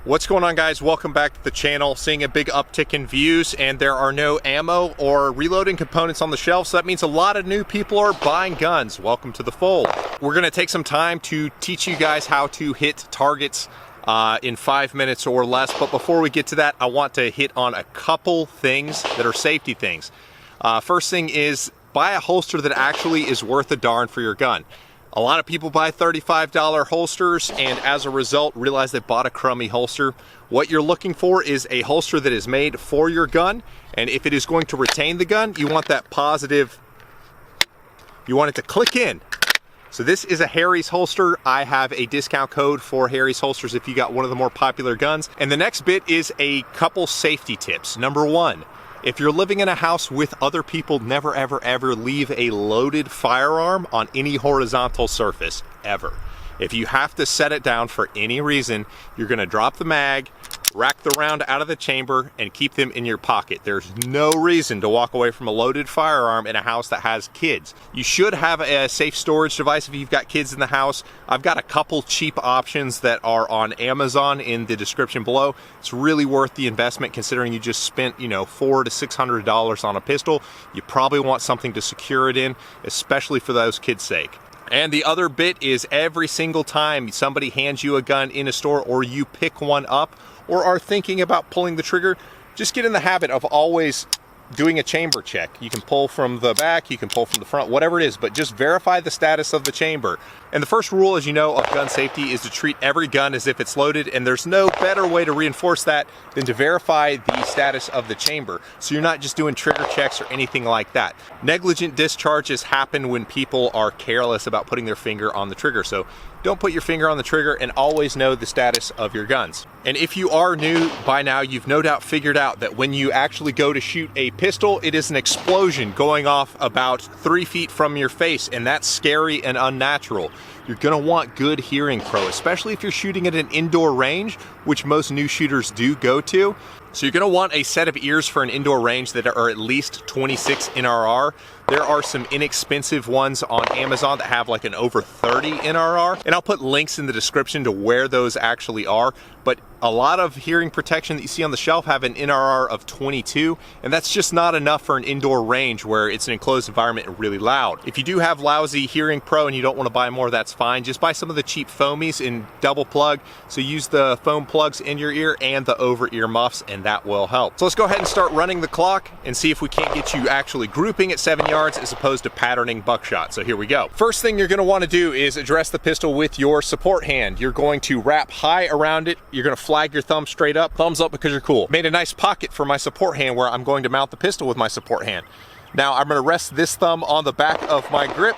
What's going on, guys? Welcome back to the channel. Seeing a big uptick in views, and there are no ammo or reloading components on the shelf, so that means a lot of new people are buying guns. Welcome to the fold. We're going to take some time to teach you guys how to hit targets in 5 minutes or less, but before we get to that, I want to hit on a couple things that are safety things. First thing is, buy a holster that actually is worth a darn for your gun. A lot of people buy $35 holsters and as a result realize they bought a crummy holster. What you're looking for is a holster that is made for your gun, and if it is going to retain the gun, you want that positive, you want it to click in. So this is a Harry's holster. I have a discount code for Harry's holsters if you got one of the more popular guns. And the next bit is a couple safety tips. Number one, if you're living in a house with other people, never ever leave a loaded firearm on any horizontal surface, ever. If you have to set it down for any reason, you're gonna drop the mag, rack the round out of the chamber, and keep them in your pocket. There's no reason to walk away from a loaded firearm in a house that has kids. You should have a safe storage device if you've got kids in the house. I've got a couple cheap options that are on Amazon in the description below. It's really worth the investment considering you just spent, $400 to $600 on a pistol. You probably want something to secure it in, especially for those kids' sake. And the other bit is every single time somebody hands you a gun in a store or you pick one up or are thinking about pulling the trigger, just get in the habit of always doing a chamber check. You can pull from the back, you can pull from the front, whatever it is, but just verify the status of the chamber. And the first rule, as you know, of gun safety is to treat every gun as if it's loaded, and there's no better way to reinforce that than to verify the status of the chamber. So you're not just doing trigger checks or anything like that. Negligent discharges happen when people are careless about putting their finger on the trigger. So don't put your finger on the trigger and always know the status of your guns. And if you are new, by now you've no doubt figured out that when you actually go to shoot a pistol, it is an explosion going off about 3 feet from your face, and that's scary and unnatural. You're gonna want good hearing pro, especially if you're shooting at an indoor range, which most new shooters do go to. So you're gonna want a set of ears for an indoor range that are at least 26 NRR. There are some inexpensive ones on Amazon that have like an over 30 NRR, and I'll put links in the description to where those actually are. But a lot of hearing protection that you see on the shelf have an NRR of 22, and that's just not enough for an indoor range where it's an enclosed environment and really loud. If you do have lousy hearing pro and you don't want to buy more, that's fine. Just buy some of the cheap foamies in double plug. So use the foam plugs in your ear and the over ear muffs, and that will help. So let's go ahead and start running the clock and see if we can't get you actually grouping at 7 yards as opposed to patterning buckshot. So here we go. First thing you're going to want to do is address the pistol with your support hand. You're going to wrap high around it. You're going to flag your thumb straight up. Thumbs up because you're cool. Made a nice pocket for my support hand where I'm going to mount the pistol with my support hand. Now I'm going to rest this thumb on the back of my grip,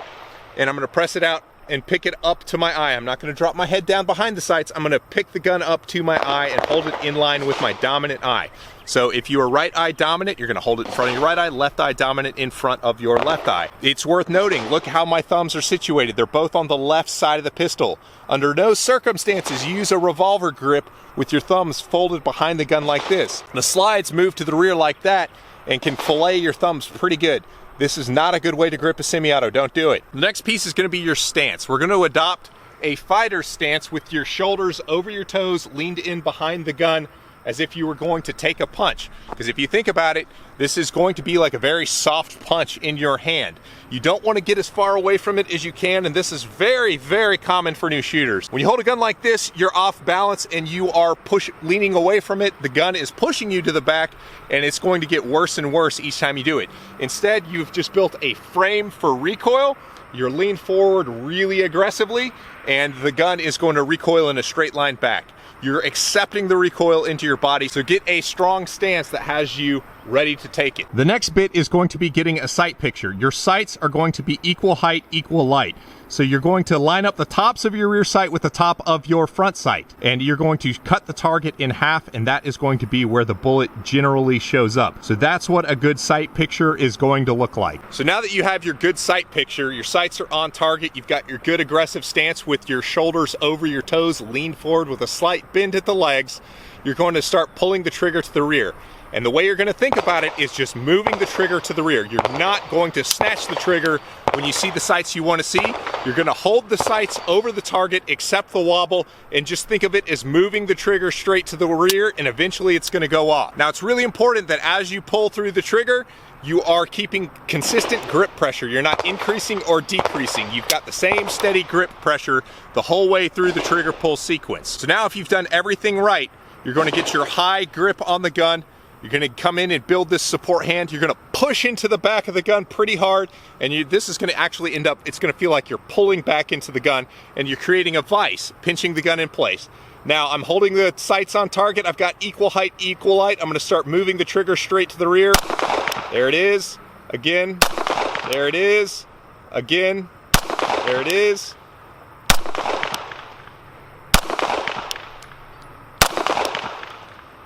and I'm going to press it out and pick it up to my eye. I'm not going to drop my head down behind the sights. I'm going to pick the gun up to my eye and hold it in line with my dominant eye. So if you are right eye dominant, you're going to hold it in front of your right eye, left eye dominant in front of your left eye. It's worth noting, look how my thumbs are situated. They're both on the left side of the pistol. Under no circumstances use a revolver grip with your thumbs folded behind the gun like this. The slides move to the rear like that and can fillet your thumbs pretty good. This is not a good way to grip a semi-auto. Don't do it. The next piece is going to be your stance. We're going to adopt a fighter stance with your shoulders over your toes, leaned in behind the gun as if you were going to take a punch. Because if you think about it, this is going to be like a very soft punch in your hand. You don't want to get as far away from it as you can, and this is very common for new shooters. When you hold a gun like this, you're off balance and you are leaning away from it. The gun is pushing you to the back, and it's going to get worse and worse each time you do it. Instead, you've just built a frame for recoil. You're leaned forward really aggressively, and the gun is going to recoil in a straight line back. You're accepting the recoil into your body, so get a strong stance that has you ready to take it. The next bit is going to be getting a sight picture. Your sights are going to be equal height, equal light. So you're going to line up the tops of your rear sight with the top of your front sight, and you're going to cut the target in half, and that is going to be where the bullet generally shows up. So that's what a good sight picture is going to look like. So now that you have your good sight picture, your sights are on target, you've got your good aggressive stance with your shoulders over your toes, lean forward with a slight bend at the legs, you're going to start pulling the trigger to the rear. And the way you're going to think about it is just moving the trigger to the rear. You're not going to snatch the trigger when you see the sights you want to see. You're going to hold the sights over the target, accept the wobble, and just think of it as moving the trigger straight to the rear, and eventually it's going to go off. Now, it's really important that as you pull through the trigger, you are keeping consistent grip pressure. You're not increasing or decreasing. You've got the same steady grip pressure the whole way through the trigger pull sequence. So now if you've done everything right, you're going to get your high grip on the gun. You're going to come in and build this support hand. You're going to push into the back of the gun pretty hard, and this is going to actually end up, it's going to feel like you're pulling back into the gun, and you're creating a vise, pinching the gun in place. Now, I'm holding the sights on target. I've got equal height, equal light. I'm going to start moving the trigger straight to the rear. There it is. Again. There it is. Again. There it is.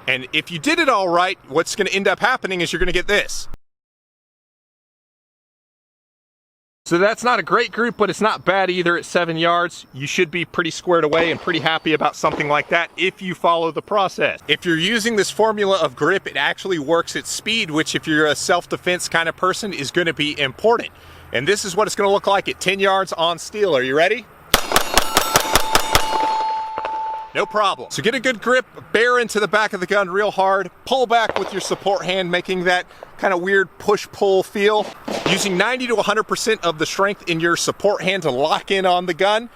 And if you did it all right, what's going to end up happening is you're going to get this. So that's not a great group, but it's not bad either at 7 yards. You should be pretty squared away and pretty happy about something like that if you follow the process. If you're using this formula of grip, it actually works at speed, which if you're a self-defense kind of person is going to be important. And this is what it's going to look like at 10 yards on steel. Are you ready? No problem. So get a good grip, bear into the back of the gun real hard, pull back with your support hand, making that kind of weird push-pull feel. Using 90 to 100% of the strength in your support hand to lock in on the gun.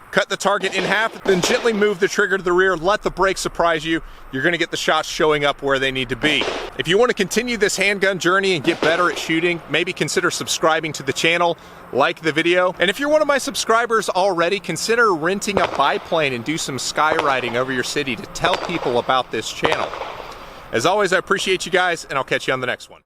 Cut the target in half, then gently move the trigger to the rear, let the break surprise you. You're gonna get the shots showing up where they need to be. If you wanna continue this handgun journey and get better at shooting, maybe consider subscribing to the channel, like the video. And if you're one of my subscribers already, consider renting a biplane and do some skywriting over your city to tell people about this channel. As always, I appreciate you guys, and I'll catch you on the next one.